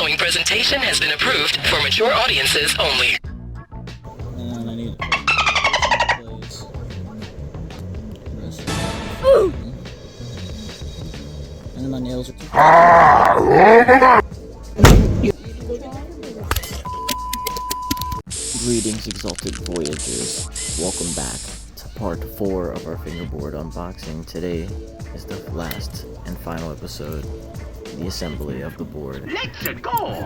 following presentation has been approved for mature audiences only. And I need plays. And then my nails are Greetings, exalted voyagers. Welcome back to part 4 of our fingerboard unboxing. Today is the last and final episode, the assembly of the board. Let's go!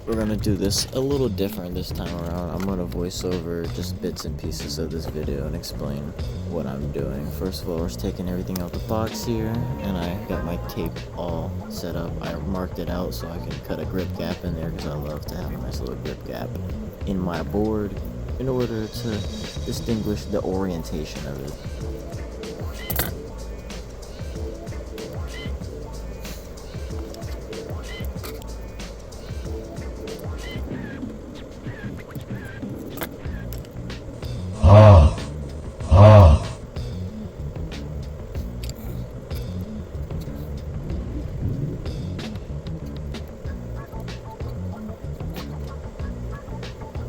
We're gonna do this a little different this time around. I'm gonna voice over just bits and pieces of this video and explain what I'm doing. First of all, we're just taking everything out the box here, and I got my tape all set up. I marked it out so I can cut a grip gap in there because I love to have a nice little grip gap in my board in order to distinguish the orientation of it.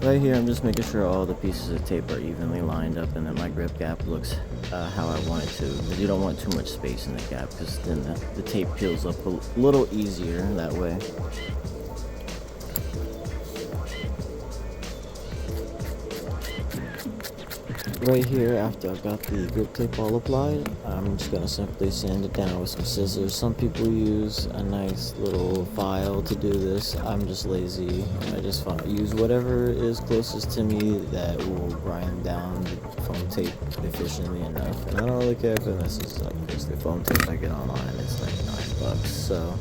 Right here, I'm just making sure all the pieces of tape are evenly lined up and that my grip gap looks how I want it to. Because you don't want too much space in the gap, because then the tape peels up a little easier that way. Right here, after I've got the grip tape all applied, I'm just going to simply sand it down with some scissors. Some people use a nice little file to do this. I'm just lazy. I just use whatever is closest to me that will grind down the foam tape efficiently enough. And I don't really care if it messes up, because the foam tape I get online is like $9. So,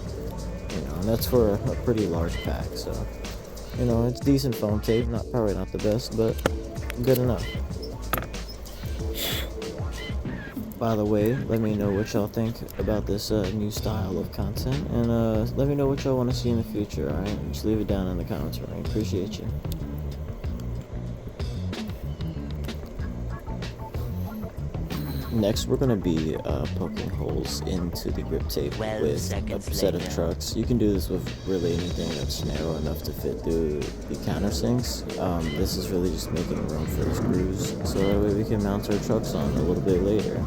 you know, and that's for a pretty large pack. So, you know, it's decent foam tape. Probably not the best, but good enough. By the way, let me know what y'all think about this new style of content, and let me know what y'all want to see in the future, alright? Just leave it down in the comments for me. Appreciate you. Next, we're going to be poking holes into the grip tape with a set of trucks. You can do this with really anything that's narrow enough to fit through the countersinks. This is really just making room for the screws, so that way we can mount our trucks on a little bit later.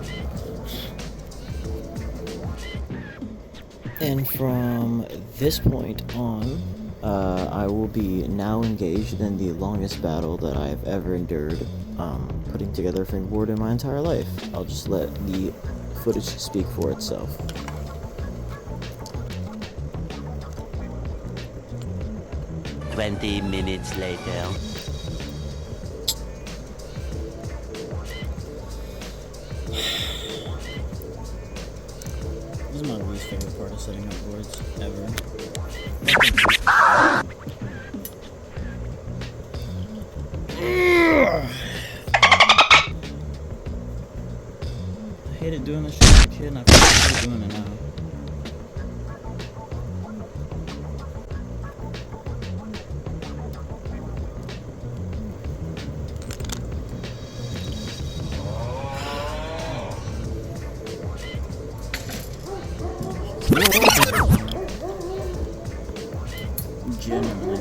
And from this point on, I will be now engaged in the longest battle that I've ever endured putting together a fingerboard in my entire life. I'll just let the footage speak for itself. "20 minutes later." This is my least favorite part of setting up boards ever. I hated doing this shit as a kid, and I feel like doing it now. Genuinely.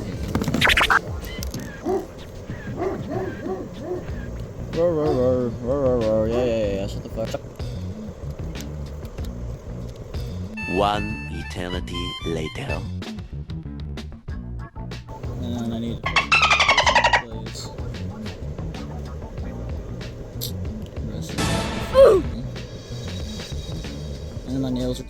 Roar. Yeah, shut the fuck up. One eternity later. And I need plays. And then my nails are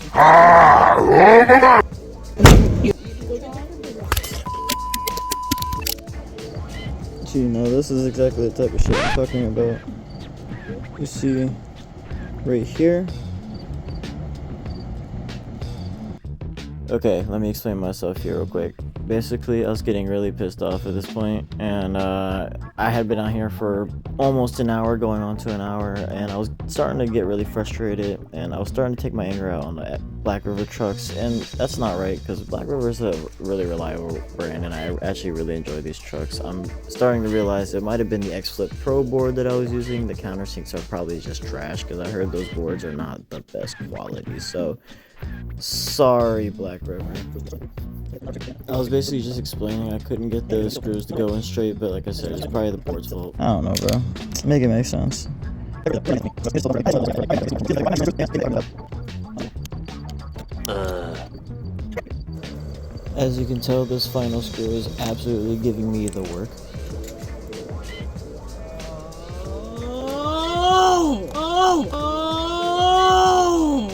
You know, this is exactly the type of shit I'm talking about. You see right here. Okay, let me explain myself here real quick. Basically, I was getting really pissed off at this point, and I had been out here for almost an hour, going on to an hour, and I was starting to get really frustrated, and I was starting to take my anger out on the Black River trucks, and that's not right, because Black River is a really reliable brand, and I actually really enjoy these trucks. I'm starting to realize it might have been the F.B.U.B Pro board that I was using. The countersinks are probably just trash, because I heard those boards are not the best quality. So Sorry, Black River. I was basically just explaining I couldn't get the screws to go in straight, but like I said, it's probably the board's fault. I don't know, bro. Make it make sense. As you can tell, this final screw is absolutely giving me the work. Oh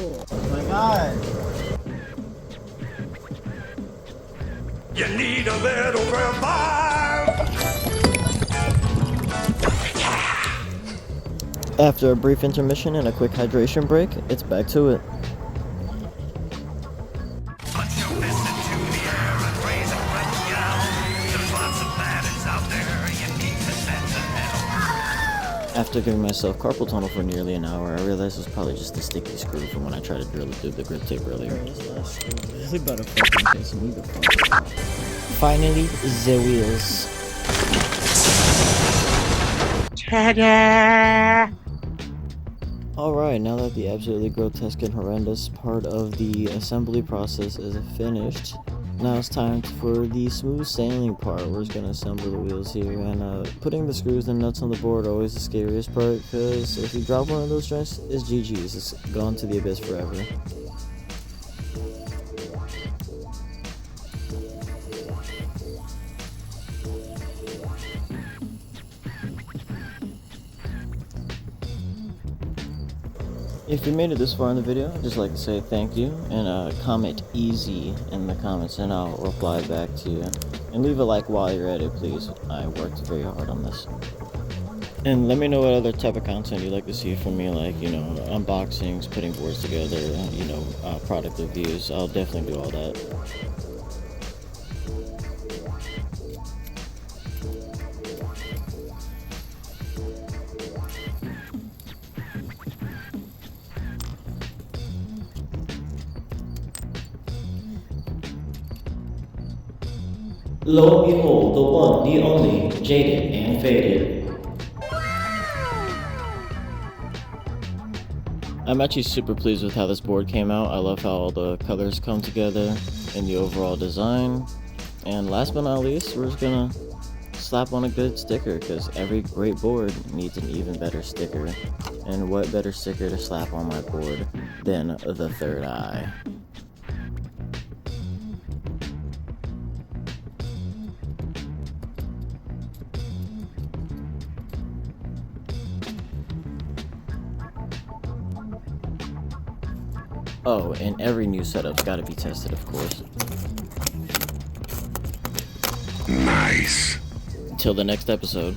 my god. You need a little revive. After a brief intermission and a quick hydration break, it's back to it. Put your fist into the air and raise it right down. There's lots of baddies out there. You need to send to hell. After giving myself carpal tunnel for nearly an hour, I realized it was probably just a sticky screw from when I tried to drill it through the grip tape earlier. This last screw is really about to fucking piss me the fuck off. Finally, the wheels. Alright, now that the absolutely grotesque and horrendous part of the assembly process is finished, now it's time for the smooth sailing part. We're just gonna assemble the wheels here, and putting the screws and nuts on the board are always the scariest part, because if you drop one of those joints, it's GG's. It's gone to the abyss forever. If you made it this far in the video, I'd just like to say thank you, and comment easy in the comments and I'll reply back to you. And leave a like while you're at it, please. I worked very hard on this. And let me know what other type of content you'd like to see from me, like, you know, unboxings, putting boards together, you know, product reviews. I'll definitely do all that. Lo and behold, the one, the only, jaded and faded. I'm actually super pleased with how this board came out. I love how all the colors come together in the overall design. And last but not least, we're just gonna slap on a good sticker, because every great board needs an even better sticker. And what better sticker to slap on my board than the third eye? Oh, and every new setup's gotta be tested, of course. Nice. Until the next episode.